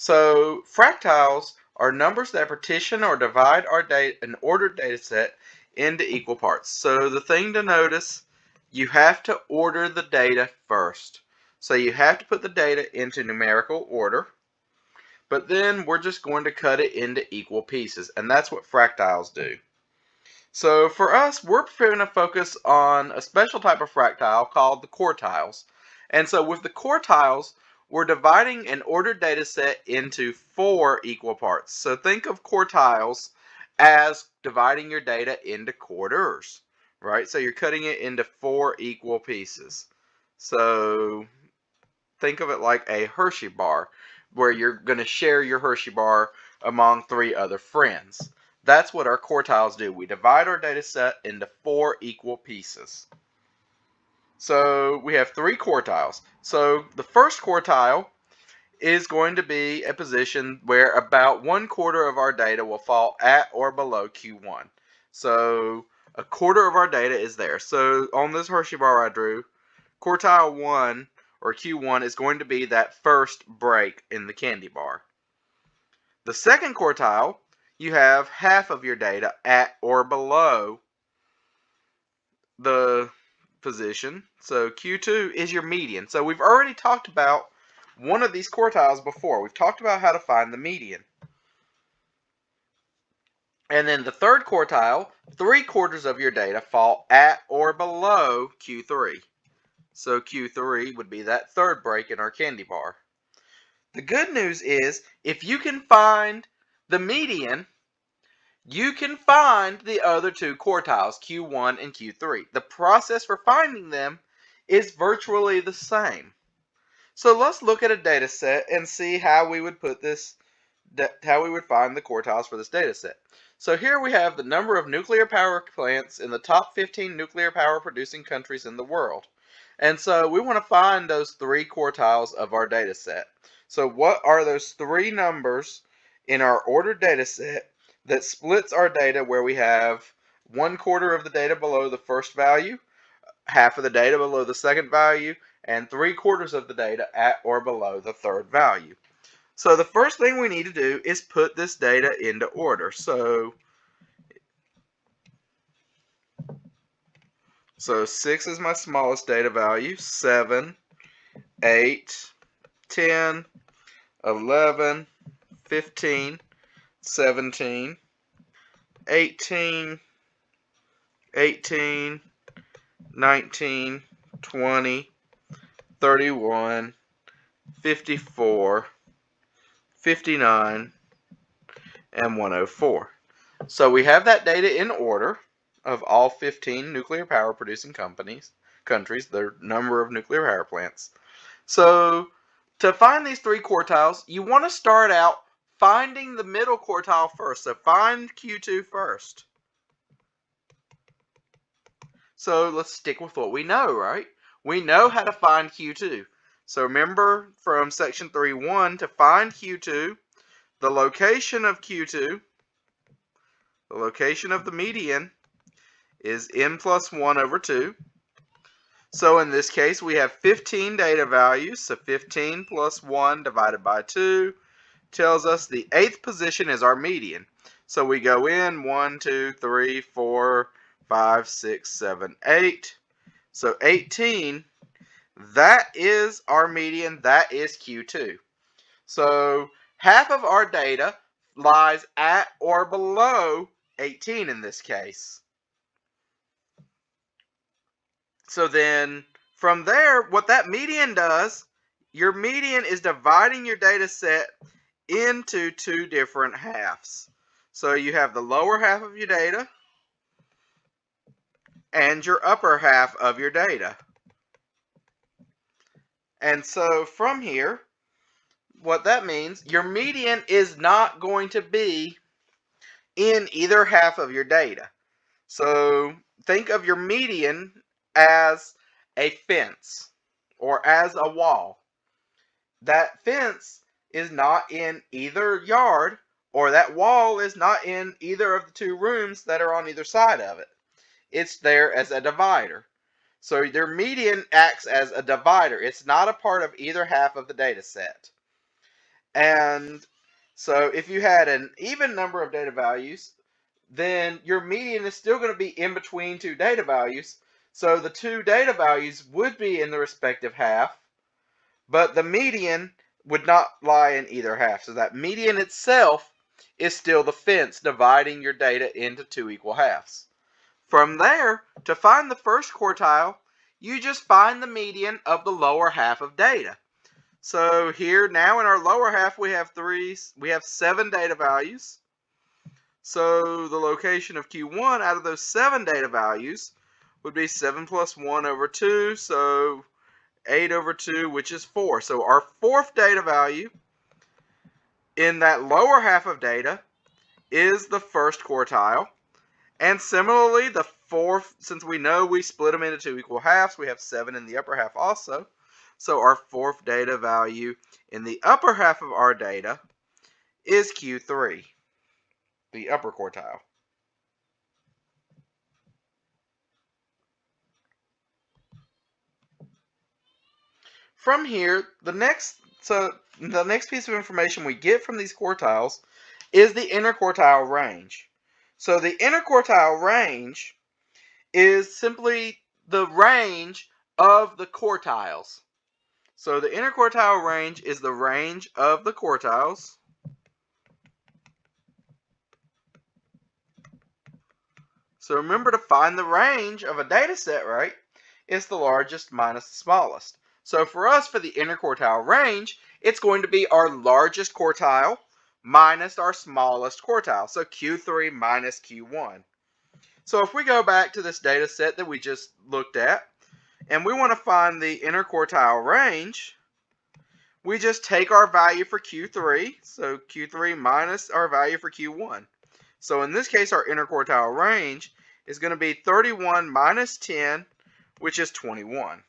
So fractiles are numbers that partition or divide an ordered data set into equal parts. So the thing to notice, you have to order the data first. So you have to put the data into numerical order, but then we're just going to cut it into equal pieces, and that's what fractiles do. So for us, we're going to focus on a special type of fractile called the quartiles. And so with the quartiles, we're dividing an ordered data set into 4 equal parts. So think of quartiles as dividing your data into quarters, right? So you're cutting it into 4 equal pieces. So think of it like a Hershey bar, where you're going to share your Hershey bar among 3 other friends. That's what our quartiles do. We divide our data set into 4 equal pieces. So we have 3 quartiles. So the first quartile is going to be a position where about 1/4 of our data will fall at or below Q1. So a quarter of our data is there. So on this Hershey bar I drew, quartile 1 or Q1 is going to be that first break in the candy bar. The second quartile, you have half of your data at or below the position. So Q2 is your median. So we've already talked about one of these quartiles before. We've talked about how to find the median. And then the third quartile, 3/4 of your data fall at or below Q3. So Q3 would be that third break in our candy bar. The good news is, if you can find the median, you can find the other 2 quartiles, Q1 and Q3. The process for finding them is virtually the same. So let's look at a data set and see how we would find the quartiles for this data set. So here we have the number of nuclear power plants in the top 15 nuclear power producing countries in the world. And so we want to find those 3 quartiles of our data set. So what are those 3 numbers in our ordered data set that splits our data, where we have 1/4 of the data below the first value, half of the data below the second value, and 3/4 of the data at or below the third value? So the first thing we need to do is put this data into order. So 6 is my smallest data value, 7, 8, 10, 11, 15, 17, 18, 18, 19, 20, 31, 54, 59, and 104. So we have that data in order of all 15 nuclear power producing countries, the number of nuclear power plants. So to find these 3 quartiles, you want to start out finding the middle quartile first. So find Q2 first. So let's stick with what we know, right? We know how to find Q2. So remember from section 3.1, to find Q2, the location of Q2, the location of the median, is n plus 1 over 2. So in this case, we have 15 data values. So 15 plus 1 divided by 2 tells us the 8th position is our median. So we go in 1, 2, 3, 4, 5, 6, 7, 8. So 18, that is our median. That is Q2. So half of our data lies at or below 18 in this case. So then from there, what that median does, your median is dividing your data set into 2 different halves. So you have the lower half of your data and your upper half of your data. And so from here, what that means, your median is not going to be in either half of your data. So think of your median as a fence or as a wall. That fence is not in either yard, or that wall is not in either of the 2 rooms that are on either side of it. It's there as a divider. So their median acts as a divider. It's not a part of either half of the data set. And so if you had an even number of data values, then your median is still going to be in between two data values. So the two data values would be in the respective half, but the median would not lie in either half. So that median itself is still the fence dividing your data into two equal halves. From there, to find the first quartile, you just find the median of the lower half of data. So here now in our lower half we have 7 data values. So the location of Q1 out of those 7 data values would be 7 plus 1 over 2, so 8 over 2, which is 4. So our fourth data value in that lower half of data is the first quartile. And similarly, the fourth, since we know we split them into two equal halves, we have 7 in the upper half also. So our fourth data value in the upper half of our data is Q3, the upper quartile. From here, the next piece of information we get from these quartiles is the interquartile range. So the interquartile range is simply the range of the quartiles. So the interquartile range is the range of the quartiles. So remember, to find the range of a data set, right, it's the largest minus the smallest. So for us, for the interquartile range, it's going to be our largest quartile minus our smallest quartile. So Q3 minus Q1. So if we go back to this data set that we just looked at, and we want to find the interquartile range, we just take our value for Q3, so Q3 minus our value for Q1. So in this case, our interquartile range is going to be 31 minus 10, which is 21.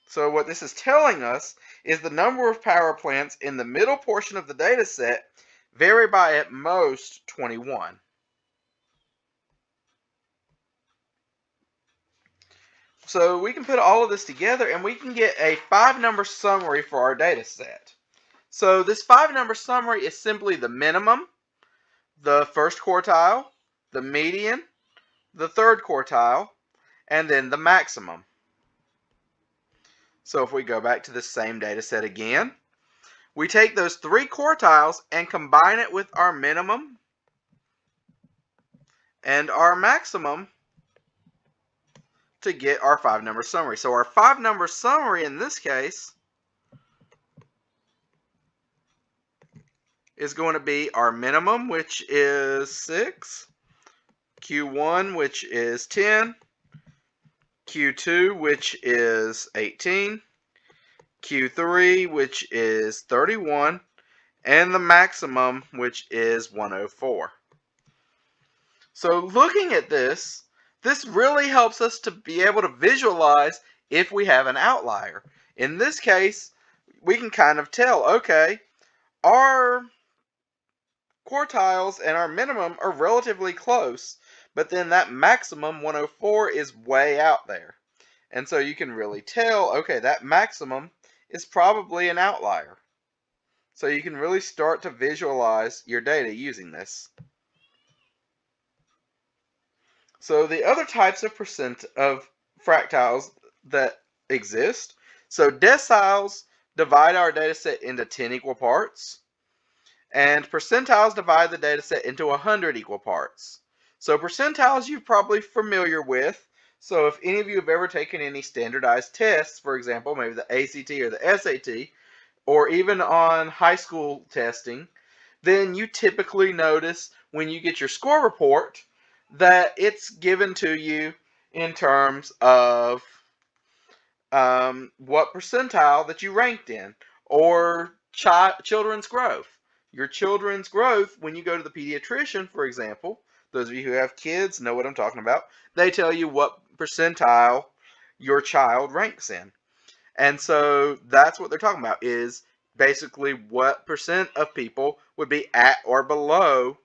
So what this is telling us is the number of power plants in the middle portion of the data set vary by at most 21. So we can put all of this together and we can get a 5-number summary for our data set. So this 5-number summary is simply the minimum, the first quartile, the median, the third quartile, and then the maximum. So if we go back to the same data set again, we take those 3 quartiles and combine it with our minimum and our maximum to get our 5-number summary. So our 5-number summary in this case is going to be our minimum, which is 6, Q1, which is 10, Q2, which is 18, Q3, which is 31, and the maximum, which is 104. So looking at this really helps us to be able to visualize if we have an outlier. In this case, we can kind of tell, okay, our quartiles and our minimum are relatively close, but then that maximum 104 is way out there. And so you can really tell, okay, that maximum is probably an outlier. So you can really start to visualize your data using this. So the other types of fractiles that exist. So deciles divide our data set into 10 equal parts. And percentiles divide the data set into 100 equal parts. So percentiles you're probably familiar with. So if any of you have ever taken any standardized tests, for example, maybe the ACT or the SAT, or even on high school testing, then you typically notice when you get your score report that it's given to you in terms of what percentile that you ranked in, or children's growth. Your children's growth, when you go to the pediatrician, for example, those of you who have kids know what I'm talking about, they tell you what percentile your child ranks in. And so that's what they're talking about, is basically what percent of people would be at or below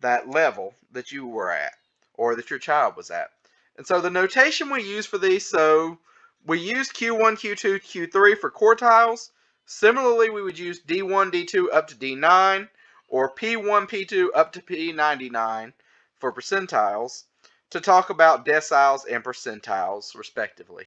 that level that you were at, or that your child was at. And so the notation we use for these, so we use Q1, Q2, Q3 for quartiles. Similarly, we would use D1, D2 up to D9, or P1, P2 up to P99 for percentiles to talk about deciles and percentiles, respectively.